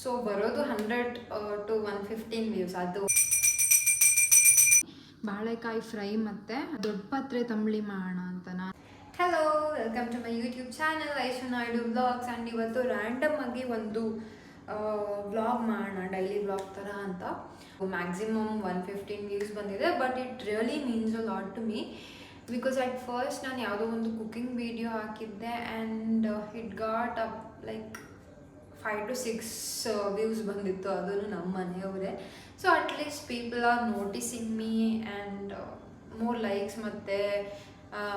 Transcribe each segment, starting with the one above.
So ಬರೋದು 100 to 115 views. ಅದು ಬಾಳೆಕಾಯಿ ಫ್ರೈ ಮತ್ತು ದೊಡ್ಡ ಪಾತ್ರೆ ತಂಬಳಿ ಮಾಡೋಣ ಅಂತ ನಾನು. Hello, welcome to my YouTube channel Aishu Naidu vlogs. And ಇವತ್ತು ರ್ಯಾಂಡಮ್ ಆಗಿ ಒಂದು ವ್ಲಾಗ್ ಮಾಡೋಣ, ಡೈಲಿ ವ್ಲಾಗ್ ಥರ ಅಂತ. ಮ್ಯಾಕ್ಸಿಮಮ್ 115 ವ್ಯೂಸ್ ಬಂದಿದೆ, but it really means a lot to me. Because at first ನಾನು ಯಾವುದೋ ಒಂದು ಕುಕಿಂಗ್ ವಿಡಿಯೋ ಹಾಕಿದ್ದೆ and it got up like 5 to 6 views ಬಂದಿತ್ತು, ಅದನ್ನು ನಮ್ಮ ಮನೆಯವರೇ. So at least people are noticing me and more likes ಮತ್ತು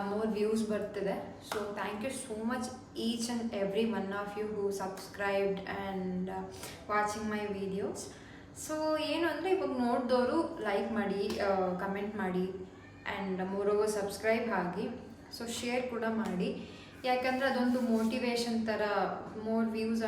ಮೋರ್ ವ್ಯೂಸ್ ಬರ್ತಿದೆ. So thank you so much each and every one of you who subscribed and watching my videos. So ಏನು ಅಂದರೆ ಇವಾಗ ನೋಡಿದವರು ಲೈಕ್ ಮಾಡಿ, ಕಮೆಂಟ್ ಮಾಡಿ and moreover subscribe ಆಗಿ, so share ಕೂಡ ಮಾಡಿ. ಯಾಕಂದರೆ ಅದೊಂದು ಮೋಟಿವೇಶನ್ ಥರ, ಮೋರ್ ವ್ಯೂಸ್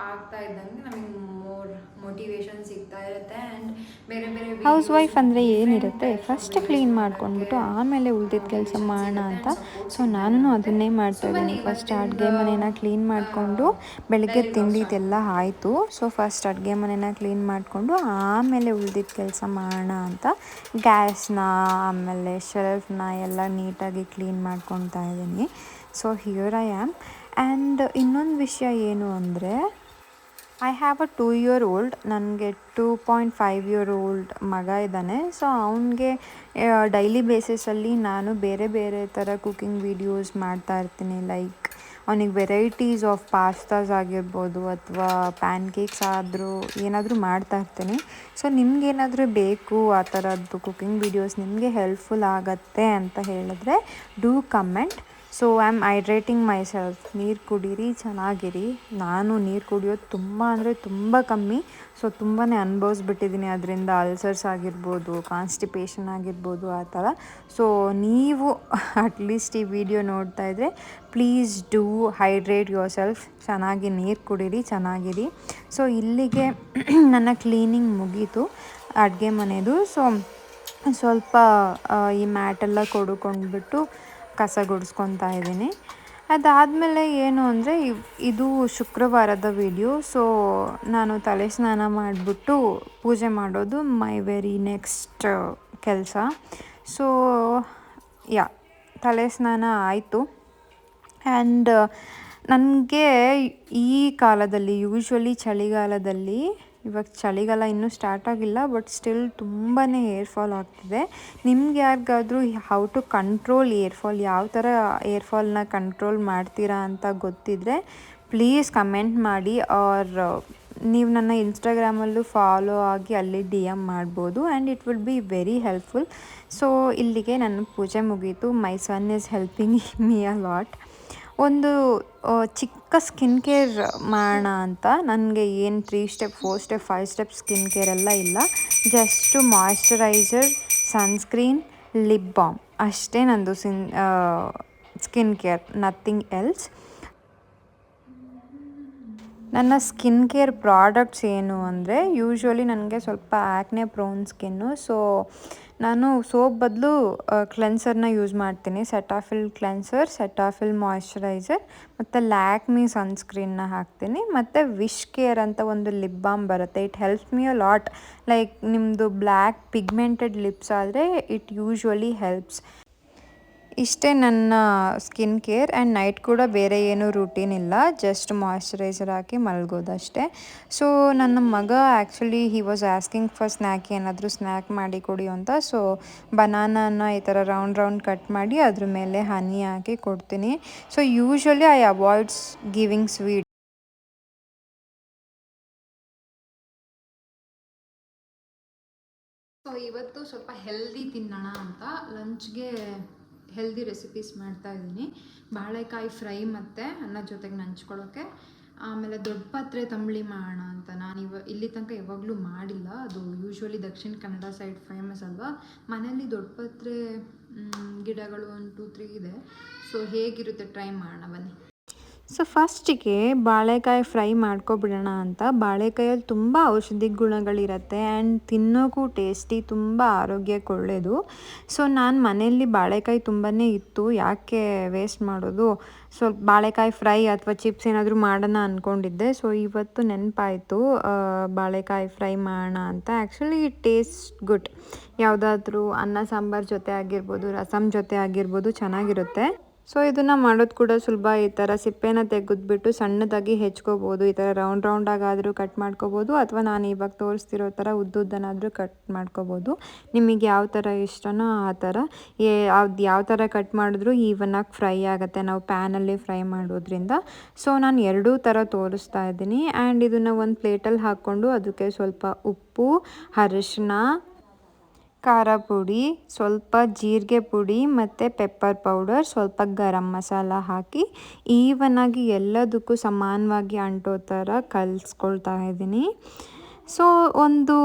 ಆಗ್ತಾ ಇದ್ದಂಗೆ ನಮಗೆ ಮೋರ್ ಮೋಟಿವೇಶನ್ ಸಿಗ್ತಾ ಇರುತ್ತೆ. ಆ್ಯಂಡ್ ಬೇರೆ ಬೇರೆ ಹೌಸ್ ವೈಫ್ ಅಂದರೆ ಏನಿರುತ್ತೆ, ಫಸ್ಟ್ ಕ್ಲೀನ್ ಮಾಡ್ಕೊಂಡ್ಬಿಟ್ಟು ಆಮೇಲೆ ಉಳಿದಿದ್ದ ಕೆಲಸ ಮಾಡೋಣ ಅಂತ. ಸೊ ನಾನು ಅದನ್ನೇ ಮಾಡ್ತಾ ಇದ್ದೀನಿ. ಫಸ್ಟ್ ಅಡುಗೆ ಮನೇನ ಕ್ಲೀನ್ ಮಾಡಿಕೊಂಡು, ಬೆಳಗ್ಗೆ ತಿಂಡಿದೆಲ್ಲ ಆಯಿತು. ಸೊ ಫಸ್ಟ್ ಅಡುಗೆ ಮನೇನ ಕ್ಲೀನ್ ಮಾಡಿಕೊಂಡು ಆಮೇಲೆ ಉಳಿದಿದ್ದ ಕೆಲಸ ಮಾಡೋಣ ಅಂತ ಗ್ಯಾಸ್ನ ಆಮೇಲೆ ಶೆಲ್ಫ್ನ ಎಲ್ಲ ನೀಟಾಗಿ ಕ್ಲೀನ್ ಮಾಡ್ಕೊತಾ ಇದ್ದೀನಿ. So here I am. And ಇನ್ನೊಂದು ವಿಷಯ ಏನು ಅಂದರೆ, ಐ ಹ್ಯಾವ್ ಅ 2-year-old. ನನಗೆ 2.5-year-old ಮಗ ಇದ್ದಾನೆ. ಸೊ ಅವನಿಗೆ ಡೈಲಿ ಬೇಸಿಸಲ್ಲಿ ನಾನು ಬೇರೆ ಬೇರೆ ಥರ ಕುಕಿಂಗ್ ವೀಡಿಯೋಸ್ ಮಾಡ್ತಾ ಇರ್ತೀನಿ. ಲೈಕ್ ಅವನಿಗೆ ವೆರೈಟೀಸ್ ಆಫ್ ಪಾಸ್ತಾಸ್ ಆಗಿರ್ಬೋದು ಅಥವಾ ಪ್ಯಾನ್ ಕೇಕ್ಸ್ ಆದರೂ ಏನಾದರೂ ಮಾಡ್ತಾ ಇರ್ತೀನಿ. ಸೊ ನಿಮಗೇನಾದರೂ ಬೇಕು ಆ ಥರದ್ದು ಕುಕಿಂಗ್ ವೀಡಿಯೋಸ್, ನಿಮಗೆ ಹೆಲ್ಪ್ಫುಲ್ ಆಗುತ್ತೆ ಅಂತ ಹೇಳಿದ್ರೆ do comment. So I am hydrating my self. ನೀರು ಕುಡೀರಿ, ಚೆನ್ನಾಗಿರಿ. ನಾನು ನೀರು ಕುಡಿಯೋದು ತುಂಬ ಅಂದರೆ ತುಂಬ ಕಮ್ಮಿ. ಸೊ ತುಂಬಾ ಅನುಭವಿಸ್ಬಿಟ್ಟಿದ್ದೀನಿ ಅದರಿಂದ. ಅಲ್ಸರ್ಸ್ ಆಗಿರ್ಬೋದು, ಕಾನ್ಸ್ಟಿಪೇಷನ್ ಆಗಿರ್ಬೋದು, ಆ ಥರ. ಸೊ ನೀವು ಅಟ್ಲೀಸ್ಟ್ ಈ ವಿಡಿಯೋ ನೋಡ್ತಾ ಇದ್ದರೆ please do hydrate your self. ಚೆನ್ನಾಗಿ ನೀರು ಕುಡೀರಿ, ಚೆನ್ನಾಗಿರಿ. ಸೊ ಇಲ್ಲಿಗೆ ನನ್ನ ಕ್ಲೀನಿಂಗ್ ಮುಗೀತು ಅಡುಗೆ ಮನೆಯದು. ಸೊ ಸ್ವಲ್ಪ ಈ ಮ್ಯಾಟೆಲ್ಲ ಕೊಡ್ಕೊಂಡ್ಬಿಟ್ಟು ಕಸ ಗುಡಿಸ್ಕೊತಾ ಇದ್ದೀನಿ. ಅದಾದಮೇಲೆ ಏನು ಅಂದರೆ, ಇದು ಶುಕ್ರವಾರದ ವಿಡಿಯೋ. ಸೊ ನಾನು ತಲೆ ಸ್ನಾನ ಮಾಡಿಬಿಟ್ಟು ಪೂಜೆ ಮಾಡೋದು ಮೈ ವೆರಿ ನೆಕ್ಸ್ಟ್ ಕೆಲಸ. ಸೊ ತಲೆ ಸ್ನಾನ ಆಯಿತು. ಆ್ಯಂಡ್ ನನಗೆ ಈ ಕಾಲದಲ್ಲಿ, ಯೂಶ್ವಲಿ ಚಳಿಗಾಲದಲ್ಲಿ, ಇವಾಗ ಚಳಿಗಾಲ ಇನ್ನೂ ಸ್ಟಾರ್ಟ್ ಆಗಿಲ್ಲ ಬಟ್ ಸ್ಟಿಲ್ ತುಂಬಾ ಏರ್ ಫಾಲ್ ಆಗ್ತಿದೆ. ನಿಮ್ಗೆ ಯಾರಿಗಾದರೂ how to control hair fall, ಯಾವ ಥರ ಏರ್ ಫಾಲ್ನ ಕಂಟ್ರೋಲ್ ಮಾಡ್ತೀರಾ ಅಂತ ಗೊತ್ತಿದ್ದರೆ ಪ್ಲೀಸ್ ಕಮೆಂಟ್ ಮಾಡಿ. ಆರ್ ನೀವು ನನ್ನ ಇನ್ಸ್ಟಾಗ್ರಾಮಲ್ಲೂ ಫಾಲೋ ಆಗಿ ಅಲ್ಲಿ DM ಮಾಡ್ಬೋದು. And it will be very helpful. So ಇಲ್ಲಿಗೆ ನನ್ನ ಪೂಜೆ ಮುಗೀತು. My son is helping me a lot. ಒಂದು ಚಿಕ್ಕ ಸ್ಕಿನ್ ಕೇರ್ ಮಾಡೋಣ ಅಂತ. ನನಗೆ ಏನು 3 step 4 step 5 step skin care ಎಲ್ಲ ಇಲ್ಲ. Just moisturiser, sunscreen, lip balm ಅಷ್ಟೇ ನಂದು ಸ್ಕಿನ್ ಕೇರ್, ನಥಿಂಗ್ ಎಲ್ಸ್. ನನ್ನ ಸ್ಕಿನ್ ಕೇರ್ ಪ್ರಾಡಕ್ಟ್ಸ್ ಏನು ಅಂದರೆ, ಯೂಶ್ವಲಿ ನನಗೆ ಸ್ವಲ್ಪ ಆ್ಯಕ್ನೆ ಪ್ರೋನ್ ಸ್ಕಿನ್ನು. ಸೊ ನಾನು ಸೋಪ್ ಬದಲು ಕ್ಲೆನ್ಸರ್ನ ಯೂಸ್ ಮಾಡ್ತೀನಿ. ಸೆಟಾಫಿಲ್ ಕ್ಲೆನ್ಸರ್, ಸೆಟಾಫಿಲ್ ಮಾಯ್ಶ್ಚರೈಸರ್ ಮತ್ತು ಲ್ಯಾಕ್ಮಿ ಸನ್ಸ್ಕ್ರೀನ್ನ ಹಾಕ್ತೀನಿ. ಮತ್ತು ವಿಶ್ ಕೇರ್ ಅಂತ ಒಂದು ಲಿಪ್ ಬಾಮ್ ಬರುತ್ತೆ. It helps me a lot. Like ನಿಮ್ಮದು ಬ್ಲ್ಯಾಕ್ ಪಿಗ್ಮೆಂಟೆಡ್ ಲಿಪ್ಸ್ ಆದರೆ ಇಟ್ ಯೂಶ್ವಲಿ ಹೆಲ್ಪ್ಸ್. ಇಷ್ಟೇ ನನ್ನ ಸ್ಕಿನ್ ಕೇರ್. ಆ್ಯಂಡ್ ನೈಟ್ ಕೂಡ ಬೇರೆ ಏನೂ ರೂಟೀನ್ ಇಲ್ಲ, ಜಸ್ಟ್ ಮಾಯ್ಶ್ಚರೈಸರ್ ಹಾಕಿ ಮಲಗೋದಷ್ಟೇ. ಸೊ ನನ್ನ ಮಗ actually he was asking for snack, ಏನಾದರೂ ಸ್ನ್ಯಾಕ್ ಮಾಡಿ ಕೊಡಿ ಅಂತ. ಸೊ ಬನಾನಾನ ಈ ಥರ ರೌಂಡ್ ಕಟ್ ಮಾಡಿ ಅದ್ರ ಮೇಲೆ ಹನಿ ಹಾಕಿ ಕೊಡ್ತೀನಿ. So usually I avoids giving sweet. So ಇವತ್ತು ಸ್ವಲ್ಪ ಹೆಲ್ದಿ ತಿನ್ನೋಣ ಅಂತ ಲಂಚ್ಗೆ ಹೆಲ್ದಿ ರೆಸಿಪೀಸ್ ಮಾಡ್ತಾಯಿದ್ದೀನಿ. ಬಾಳೆಕಾಯಿ ಫ್ರೈ ಮತ್ತು ಅನ್ನ ಜೊತೆಗೆ ನಂಚ್ಕೊಳ್ಳೋಕ್ಕೆ. ಆಮೇಲೆ ದೊಡ್ಡ ಪಾತ್ರೆ ತಂಬಳಿ ಮಾಡೋಣ ಅಂತ. ನಾನು ಇಲ್ಲಿ ತನಕ ಯಾವಾಗಲೂ ಮಾಡಿಲ್ಲ. ಅದು usually Dakshina Kannada side famous ಅಲ್ವಾ. ಮನೇಲಿ ದೊಡ್ಡ ಪಾತ್ರೆ ಗಿಡಗಳು 1 2 3 ಇದೆ. ಸೊ ಹೇಗಿರುತ್ತೆ ಟ್ರೈ ಮಾಡೋಣ ಬನ್ನಿ. ಸೊ ಫಸ್ಟಿಗೆ ಬಾಳೆಕಾಯಿ ಫ್ರೈ ಮಾಡ್ಕೊಬಿಡೋಣ ಅಂತ. ಬಾಳೆಕಾಯಲ್ಲಿ ತುಂಬ ಔಷಧಿ ಗುಣಗಳಿರುತ್ತೆ ಆ್ಯಂಡ್ ತಿನ್ನೋಕ್ಕೂ ಟೇಸ್ಟಿ, ತುಂಬ ಆರೋಗ್ಯಕ್ಕೆ ಒಳ್ಳೆಯದು. ಸೊ ನಾನು ಮನೆಯಲ್ಲಿ ಬಾಳೆಕಾಯಿ ತುಂಬಾ ಇತ್ತು, ಯಾಕೆ ವೇಸ್ಟ್ ಮಾಡೋದು, ಸ್ವಲ್ಪ ಬಾಳೆಕಾಯಿ ಫ್ರೈ ಅಥವಾ ಚಿಪ್ಸ್ ಏನಾದರೂ ಮಾಡೋಣ ಅಂದ್ಕೊಂಡಿದ್ದೆ. ಸೊ ಇವತ್ತು ನೆನಪಾಯಿತು ಬಾಳೆಕಾಯಿ ಫ್ರೈ ಮಾಡೋಣ ಅಂತ. Actually it taste good. ಯಾವುದಾದ್ರೂ ಅನ್ನ ಸಾಂಬಾರು ಜೊತೆ ಆಗಿರ್ಬೋದು, ರಸಮ್ ಜೊತೆ ಆಗಿರ್ಬೋದು, ಚೆನ್ನಾಗಿರುತ್ತೆ. ಸೊ ಇದನ್ನು ಮಾಡೋದು ಕೂಡ ಸುಲಭ. ಈ ಥರ ಸಿಪ್ಪೆನ ತೆಗೆದ್ಬಿಟ್ಟು ಸಣ್ಣದಾಗಿ ಹೆಚ್ಕೋಬೋದು. ಈ ಥರ ರೌಂಡಾಗಾದರೂ ಕಟ್ ಮಾಡ್ಕೋಬೋದು, ಅಥವಾ ನಾನು ಇವಾಗ ತೋರಿಸ್ತಿರೋ ಥರ ಉದ್ದುದ್ದನಾದರೂ ಕಟ್ ಮಾಡ್ಕೋಬೋದು. ನಿಮಗೆ ಯಾವ ಥರ ಇಷ್ಟನೋ ಆ ಥರ. ಅದು ಯಾವ ಥರ ಕಟ್ ಮಾಡಿದ್ರೂ ಈವನಾಗಿ ಫ್ರೈ ಆಗುತ್ತೆ ನಾವು ಪ್ಯಾನಲ್ಲಿ ಫ್ರೈ ಮಾಡೋದ್ರಿಂದ. ಸೊ ನಾನು ಎರಡೂ ಥರ ತೋರಿಸ್ತಾ ಇದ್ದೀನಿ. ಆ್ಯಂಡ್ ಇದನ್ನು ಒಂದು ಪ್ಲೇಟಲ್ಲಿ ಹಾಕ್ಕೊಂಡು ಅದಕ್ಕೆ ಸ್ವಲ್ಪ ಉಪ್ಪು, ಅರಿಶಿನ, ಖಾರ ಪುಡಿ, ಸ್ವಲ್ಪ ಜೀರಿಗೆ ಪುಡಿ ಮತ್ತು ಪೆಪ್ಪರ್ ಪೌಡರ್, ಸ್ವಲ್ಪ ಗರಂ ಮಸಾಲ ಹಾಕಿ ಈವನಾಗಿ ಎಲ್ಲದಕ್ಕೂ ಸಮಾನವಾಗಿ ಅಂಟೋ ಥರ ಕಲಿಸ್ಕೊಳ್ತಾ ಇದ್ದೀನಿ. ಸೊ ಒಂದು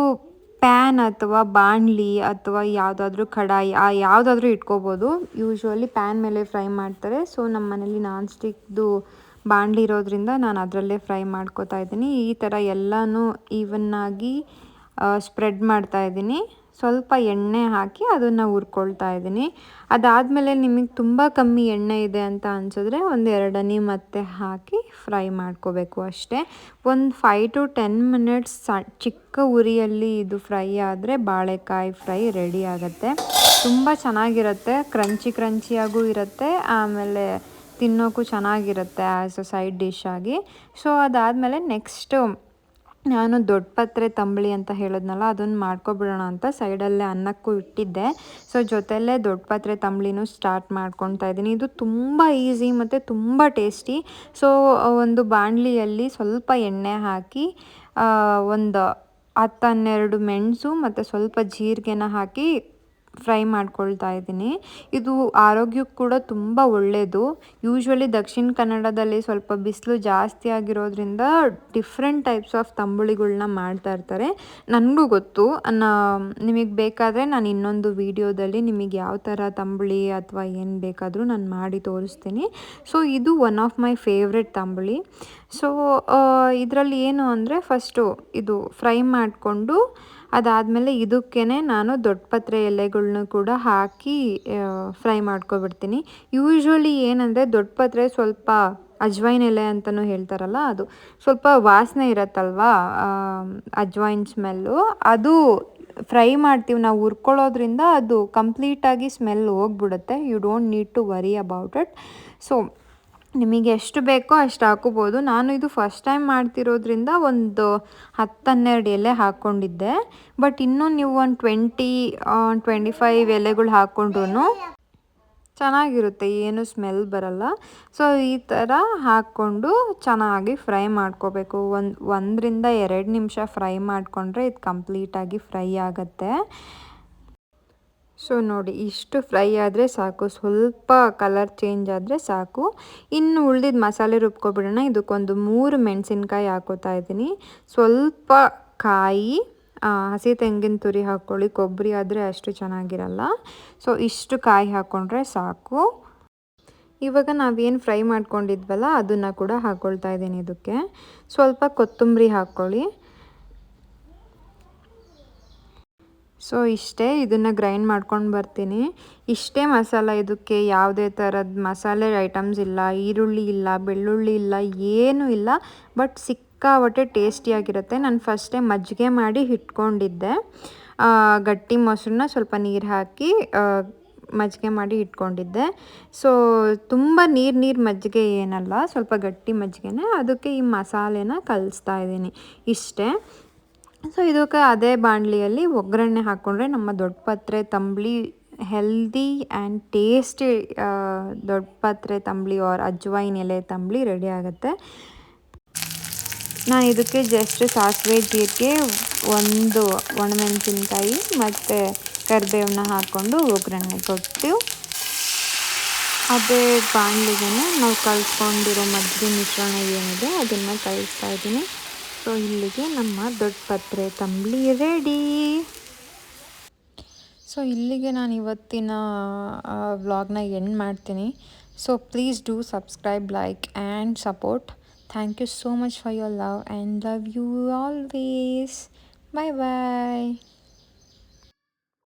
ಪ್ಯಾನ್ ಅಥವಾ ಬಾಣಲಿ ಅಥವಾ ಯಾವುದಾದ್ರೂ ಕಡಾಯಿ ಯಾವುದಾದ್ರೂ ಇಟ್ಕೋಬೋದು. ಯೂಶ್ವಲಿ ಪ್ಯಾನ್ ಮೇಲೆ ಫ್ರೈ ಮಾಡ್ತಾರೆ. ಸೊ ನಮ್ಮ ಮನೇಲಿ ನಾನ್ ಸ್ಟಿಕ್ದು ಬಾಣಲಿ ಇರೋದ್ರಿಂದ ನಾನು ಅದರಲ್ಲೇ ಫ್ರೈ ಮಾಡ್ಕೋತಾ ಇದ್ದೀನಿ. ಈ ಥರ ಎಲ್ಲನೂ ಈವನ್ನಾಗಿ ಸ್ಪ್ರೆಡ್ ಮಾಡ್ತಾಯಿದ್ದೀನಿ. ಸ್ವಲ್ಪ ಎಣ್ಣೆ ಹಾಕಿ ಅದನ್ನು ಹುರ್ಕೊಳ್ತಾ ಇದ್ದೀನಿ. ಅದಾದಮೇಲೆ ನಿಮಗೆ ತುಂಬ ಕಮ್ಮಿ ಎಣ್ಣೆ ಇದೆ ಅಂತ ಅನಿಸಿದ್ರೆ ಒಂದು 2 ಹನಿ ಮತ್ತೆ ಹಾಕಿ ಫ್ರೈ ಮಾಡ್ಕೋಬೇಕು ಅಷ್ಟೇ. ಒಂದು 5 to 10 ಮಿನಿಟ್ಸ್ ಚಿಕ್ಕ ಉರಿಯಲ್ಲಿ ಇದು ಫ್ರೈ ಆದರೆ ಬಾಳೆಕಾಯಿ ಫ್ರೈ ರೆಡಿ ಆಗುತ್ತೆ. ತುಂಬ ಚೆನ್ನಾಗಿರುತ್ತೆ, ಕ್ರಂಚಿಯಾಗೂ ಇರುತ್ತೆ, ಆಮೇಲೆ ತಿನ್ನೋಕ್ಕೂ ಚೆನ್ನಾಗಿರುತ್ತೆ ಆ್ಯಸ್ ಅ ಸೈಡ್ ಡಿಶ್ ಆಗಿ. ಸೊ ಅದಾದಮೇಲೆ ನೆಕ್ಸ್ಟು ನಾನು ದೊಡ್ಡ ಪತ್ರೆ ತಂಬಳಿ ಅಂತ ಹೇಳಿದ್ನಲ್ಲ, ಅದನ್ನು ಮಾಡ್ಕೊಬಿಡೋಣ ಅಂತ ಸೈಡಲ್ಲೇ ಅನ್ನಕ್ಕೂ ಇಟ್ಟಿದ್ದೆ. ಸೊ ಜೊತೆಯಲ್ಲೇ ದೊಡ್ಡ ಪತ್ರೆ ತಂಬಳಿನೂ ಸ್ಟಾರ್ಟ್ ಮಾಡ್ಕೊತಾ ಇದ್ದೀನಿ. ಇದು ತುಂಬ ಈಸಿ ಮತ್ತು ತುಂಬ ಟೇಸ್ಟಿ. ಸೊ ಒಂದು ಬಾಣಲಿಯಲ್ಲಿ ಸ್ವಲ್ಪ ಎಣ್ಣೆ ಹಾಕಿ ಒಂದು 10-12 ಮೆಣಸು ಮತ್ತು ಸ್ವಲ್ಪ ಜೀರಿಗೆನ ಹಾಕಿ ಫ್ರೈ ಮಾಡ್ಕೊಳ್ತಾ ಇದ್ದೀನಿ. ಇದು ಆರೋಗ್ಯಕ್ಕೆ ಕೂಡ ತುಂಬ ಒಳ್ಳೆಯದು. ಯೂಶ್ವಲಿ ದಕ್ಷಿಣ ಕನ್ನಡದಲ್ಲಿ ಸ್ವಲ್ಪ ಬಿಸಿಲು ಜಾಸ್ತಿ ಆಗಿರೋದ್ರಿಂದ ಡಿಫ್ರೆಂಟ್ ಟೈಪ್ಸ್ ಆಫ್ ತಂಬುಳಿಗಳ್ನ ಮಾಡ್ತಾ ಇರ್ತಾರೆ. ನನಗೂ ಗೊತ್ತು. ನಿಮಗೆ ಬೇಕಾದರೆ ನಾನು ಇನ್ನೊಂದು ವೀಡಿಯೋದಲ್ಲಿ ನಿಮಗೆ ಯಾವ ಥರ ತಂಬುಳಿ ಅಥವಾ ಏನು ಬೇಕಾದರೂ ನಾನು ಮಾಡಿ ತೋರಿಸ್ತೀನಿ. ಸೊ ಇದು one of my favourite tambuli. So ಇದರಲ್ಲಿ ಏನು ಅಂದರೆ ಫಸ್ಟು ಇದು ಫ್ರೈ ಮಾಡಿಕೊಂಡು ಅದಾದಮೇಲೆ ಇದಕ್ಕೇ ನಾನು ದೊಡ್ಡ ಪತ್ರೆ ಎಲೆಗಳ್ನ ಕೂಡ ಹಾಕಿ ಫ್ರೈ ಮಾಡ್ಕೊಬಿಡ್ತೀನಿ. ಯೂಶ್ವಲಿ ಏನಂದರೆ ದೊಡ್ಡ ಪತ್ರೆ ಸ್ವಲ್ಪ ಅಜ್ವೈನ್ ಎಲೆ ಅಂತಲೂ ಹೇಳ್ತಾರಲ್ಲ, ಅದು ಸ್ವಲ್ಪ ವಾಸನೆ ಇರುತ್ತಲ್ವ, ಅಜ್ವೈನ್ ಸ್ಮೆಲ್ಲು. ಅದು ಫ್ರೈ ಮಾಡ್ತೀವಿ ನಾವು ಹುರ್ಕೊಳ್ಳೋದ್ರಿಂದ ಅದು ಕಂಪ್ಲೀಟಾಗಿ ಸ್ಮೆಲ್ ಹೋಗ್ಬಿಡುತ್ತೆ. You don't need to worry about it. So ನಿಮಗೆ ಎಷ್ಟು ಬೇಕೋ ಅಷ್ಟು ಹಾಕೋಬೋದು. ನಾನು ಇದು ಫಸ್ಟ್ ಟೈಮ್ ಮಾಡ್ತಿರೋದ್ರಿಂದ ಒಂದು 10-12 ಎಲೆ ಹಾಕ್ಕೊಂಡಿದ್ದೆ. ಬಟ್ ಇನ್ನೂ ನೀವು ಒಂದು 20-25 ಎಲೆಗಳು ಹಾಕ್ಕೊಂಡ್ರೂ ಚೆನ್ನಾಗಿರುತ್ತೆ, ಏನು ಸ್ಮೆಲ್ ಬರಲ್ಲ. ಸೊ ಈ ಥರ ಹಾಕ್ಕೊಂಡು ಚೆನ್ನಾಗಿ ಫ್ರೈ ಮಾಡ್ಕೋಬೇಕು. 1-2 ನಿಮಿಷ ಫ್ರೈ ಮಾಡಿಕೊಂಡ್ರೆ ಇದು ಕಂಪ್ಲೀಟಾಗಿ ಫ್ರೈ ಆಗುತ್ತೆ. ಸೊ ನೋಡಿ, ಇಷ್ಟು ಫ್ರೈ ಆದರೆ ಸಾಕು, ಸ್ವಲ್ಪ ಕಲರ್ ಚೇಂಜ್ ಆದರೆ ಸಾಕು. ಇನ್ನು ಉಳ್ದಿದ್ದು ಮಸಾಲೆ ರುಬ್ಕೊಬಿಡೋಣ. ಇದಕ್ಕೊಂದು 3 ಮೆಣಸಿನ್ಕಾಯಿ ಹಾಕೋತಾ ಇದ್ದೀನಿ, ಸ್ವಲ್ಪ ಕಾಯಿ, ಹಸಿ ತೆಂಗಿನ ತುರಿ ಹಾಕ್ಕೊಳ್ಳಿ, ಕೊಬ್ಬರಿ ಆದರೆ ಅಷ್ಟು ಚೆನ್ನಾಗಿರಲ್ಲ. ಸೊ ಇಷ್ಟು ಕಾಯಿ ಹಾಕ್ಕೊಂಡ್ರೆ ಸಾಕು. ಇವಾಗ ನಾವೇನು ಫ್ರೈ ಮಾಡ್ಕೊಂಡಿದ್ವಲ್ಲ ಅದನ್ನು ಕೂಡ ಹಾಕ್ಕೊಳ್ತಾ ಇದ್ದೀನಿ. ಇದಕ್ಕೆ ಸ್ವಲ್ಪ ಕೊತ್ತಂಬರಿ ಹಾಕ್ಕೊಳ್ಳಿ. ಸೊ ಇಷ್ಟೇ, ಇದನ್ನು ಗ್ರೈಂಡ್ ಮಾಡ್ಕೊಂಡು ಬರ್ತೀನಿ. ಇಷ್ಟೇ ಮಸಾಲ, ಇದಕ್ಕೆ ಯಾವುದೇ ಥರದ ಮಸಾಲೆ ಐಟಮ್ಸ್ ಇಲ್ಲ, ಈರುಳ್ಳಿ ಇಲ್ಲ, ಬೆಳ್ಳುಳ್ಳಿ ಇಲ್ಲ, ಏನೂ ಇಲ್ಲ. ಬಟ್ ಸಿಕ್ಕಾಪಟ್ಟೆ ಟೇಸ್ಟಿಯಾಗಿರುತ್ತೆ. ನಾನು ಫಸ್ಟೇ ಮಜ್ಜಿಗೆ ಮಾಡಿ ಇಟ್ಕೊಂಡಿದ್ದೆ. ಗಟ್ಟಿ ಮೊಸರನ್ನ ಸ್ವಲ್ಪ ನೀರು ಹಾಕಿ ಮಜ್ಜಿಗೆ ಮಾಡಿ ಇಟ್ಕೊಂಡಿದ್ದೆ. ಸೊ ತುಂಬ ನೀರು ಮಜ್ಜಿಗೆ ಏನಲ್ಲ, ಸ್ವಲ್ಪ ಗಟ್ಟಿ ಮಜ್ಜಿಗೆನೇ. ಅದಕ್ಕೆ ಈ ಮಸಾಲೆನ ಕಲಿಸ್ತಾ ಇದ್ದೀನಿ. ಇಷ್ಟೇ. ಸೊ ಇದಕ್ಕೆ ಅದೇ ಬಾಣಲಿಯಲ್ಲಿ ಒಗ್ಗರಣೆ ಹಾಕ್ಕೊಂಡ್ರೆ ನಮ್ಮ ದೊಡ್ಡ ಪತ್ರೆ ತಂಬಳಿ ಹೆಲ್ದಿ ಆ್ಯಂಡ್ ಟೇಸ್ಟಿ ದೊಡ್ಡ ಪತ್ರೆ ತಂಬಳಿ ಆರ್ ಅಜ್ವೈನ್ ಎಲೆ ತಂಬಳಿ ರೆಡಿ ಆಗುತ್ತೆ. ನಾನು ಇದಕ್ಕೆ ಜಸ್ಟ್ ಸಾಸಿವೆ, ಜೀರಿಗೆ, 1 ಒಣಮೆಣಸಿನ್ಕಾಯಿ ಮತ್ತು ಕರಿಬೇವನ್ನ ಹಾಕ್ಕೊಂಡು ಒಗ್ಗರಣೆ ಕೊಟ್ಟು ಅದೇ ಬಾಣಲಿಗೆ ನಾವು ಕಲಿಸ್ಕೊಂಡಿರೋ ಮಜ್ಜಿಗೆ ಮಿಶ್ರಣ ಏನಿದೆ ಅದನ್ನು ಕಲಿಸ್ತಾ ಇದ್ದೀನಿ. ಸೊ ಇಲ್ಲಿಗೆ ನಮ್ಮ ದೊಡ್ಡ ಪತ್ರೆ ತಂಬಳಿ ರೆಡಿ. ಸೊ ಇಲ್ಲಿಗೆ ನಾನು ಇವತ್ತಿನ ವ್ಲಾಗ್ನ ಎಂಡ್ ಮಾಡ್ತೀನಿ. So please do subscribe, like and support. Thank you so much for your love and love you always. Bye bye.